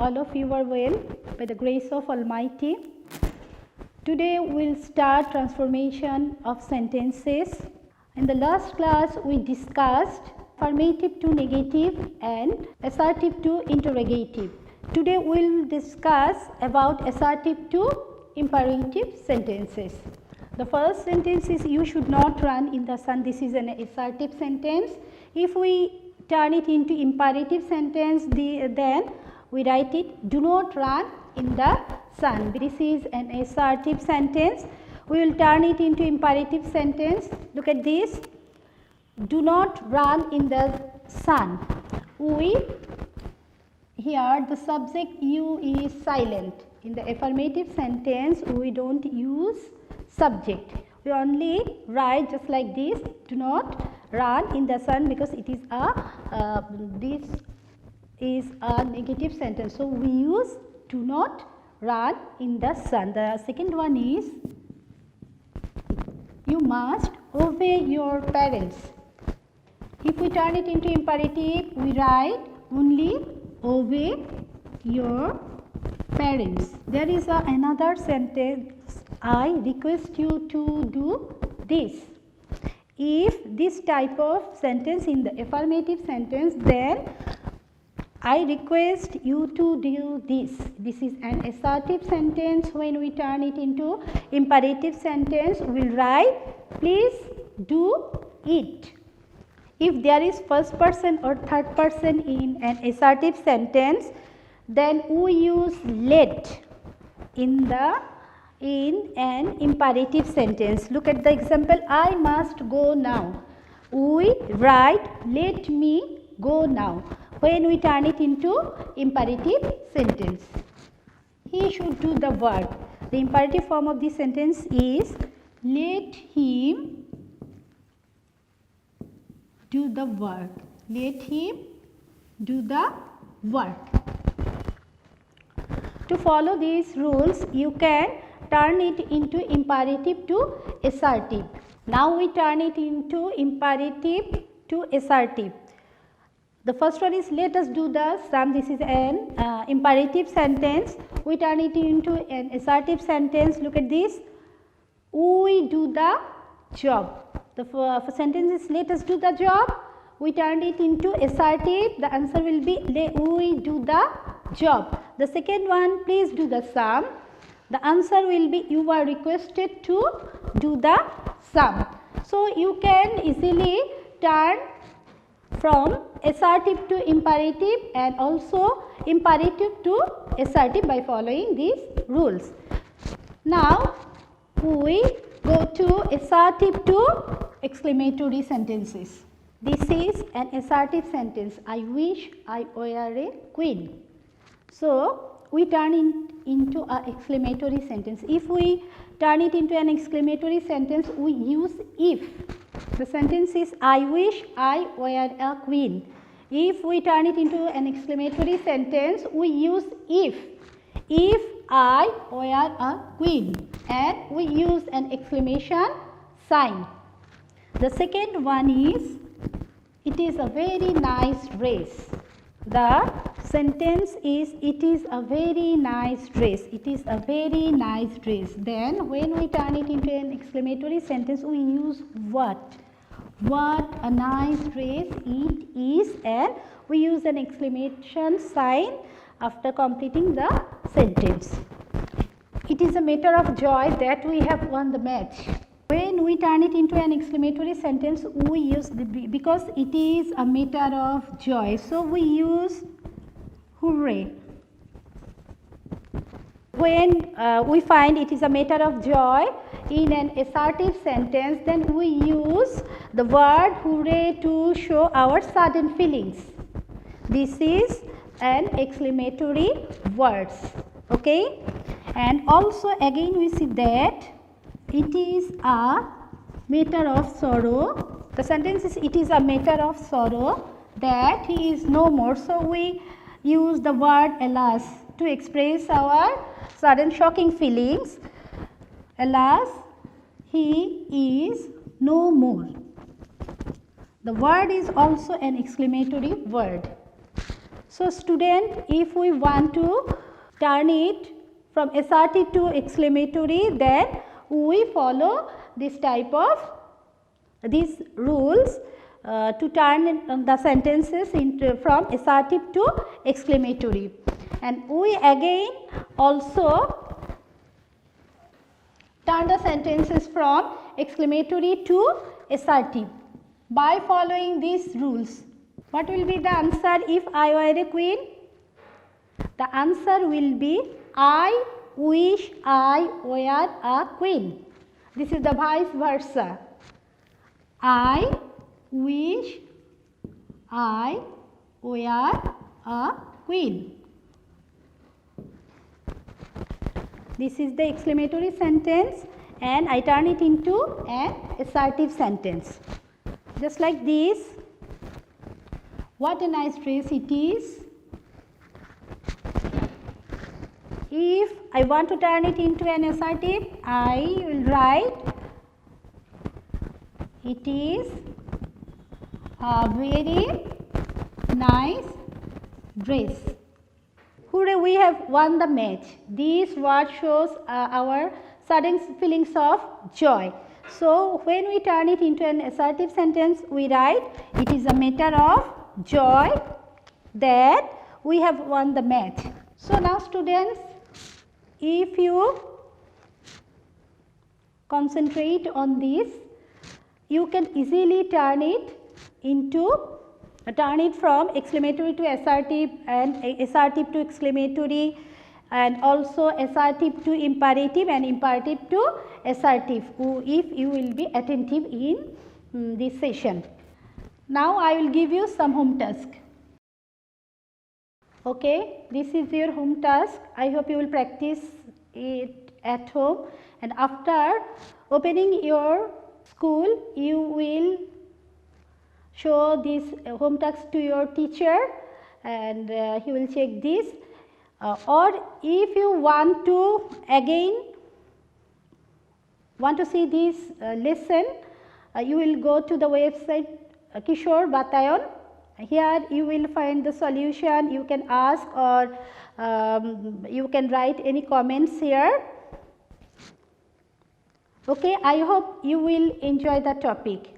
all of you are well by the grace of Almighty. Today we'll start transformation of sentences. In the last class we discussed affirmative to negative and assertive to interrogative. Today we'll discuss about assertive to imperative sentences. The first sentence is you should not run in the sun. This is an assertive sentence. If we turn it into imperative sentence, then we write it, do not run in the sun. This is an assertive sentence. We will turn it into imperative sentence. Look at this, do not run in the sun. Here the subject you is silent. In the affirmative sentence we don't use subject. We only write just like this, do not run in the sun, because it is this is a negative sentence. So we use do not run in the sun. The second one is you must obey your parents. If we turn it into imperative, we write only obey your parents. There is another sentence, I request you to do this. If this type of sentence in the affirmative sentence, then I request you to do this. This is an assertive sentence. When we turn it into imperative sentence, we will write please do it. If there is first person or third person in an assertive sentence, then we use let in an imperative sentence. Look at the example, I must go now. We write let me go now when we turn it into imperative sentence. He should do the work. The imperative form of this sentence is let him do the work. Let him do the work. To follow these rules, you can turn it into imperative to assertive. Now we turn it into imperative to assertive. The first one is let us do the sum. This is an imperative sentence. We turn it into an assertive sentence. Look at this, we do the job. The sentence is let us do the job. We turned it into assertive. The answer will be we do the job. The second one, please do the sum. The answer will be you are requested to do the sum. So you can easily turn from assertive to imperative and also imperative to assertive by following these rules. Now we go to assertive to exclamatory sentences. This is an assertive sentence, I wish I were a queen. So we turn it into an exclamatory sentence. If we turn it into an exclamatory sentence, we use if. The sentence is I wish I were a queen. If we turn it into an exclamatory sentence, we use if. If I were a queen, and we use an exclamation sign. The second one is it is a very nice dress. The sentence is it is a very nice dress. It is a very nice dress. Then when we turn it into an exclamatory sentence, we use what? What a nice dress it is, and we use an exclamation sign after completing the sentence. It is a matter of joy that we have won the match. When we turn it into an exclamatory sentence, we use because it is a matter of joy. So we use hooray. When we find it is a matter of joy in an assertive sentence, then we use the word hooray to show our sudden feelings. This is an exclamatory words. Okay, and also again we see that it is a matter of sorrow. The sentence is it is a matter of sorrow that he is no more. So we use the word alas to express our sudden shocking feelings. Alas, he is no more. The word is also an exclamatory word. So, student, if we want to turn it from assertive to exclamatory, then we follow this type of these rules to turn the sentences into from assertive to exclamatory. And we again also turn the sentences from exclamatory to assertive by following these rules. What will be the answer if I were a queen? The answer will be I wish I were a queen. This is the vice versa. I wish I were a queen. This is the exclamatory sentence and I turn it into an assertive sentence. Just like this. What a nice dress it is. If I want to turn it into an assertive, I will write it is a very nice dress. Hooray, we have won the match. This word shows our sudden feelings of joy. So, when we turn it into an assertive sentence, we write it is a matter of joy that we have won the match. So, now students, if you concentrate on this, you can easily turn it from exclamatory to assertive and assertive to exclamatory and also assertive to imperative and imperative to assertive if you will be attentive in this session. Now, I will give you some home task. Okay, this is your home task. I hope you will practice it at home, and after opening your school, you will show this home task to your teacher and he will check this. Or if you want to again see this lesson, you will go to the website Kishore Batayan. Here you will find the solution. You can ask or you can write any comments here. Okay, I hope you will enjoy the topic.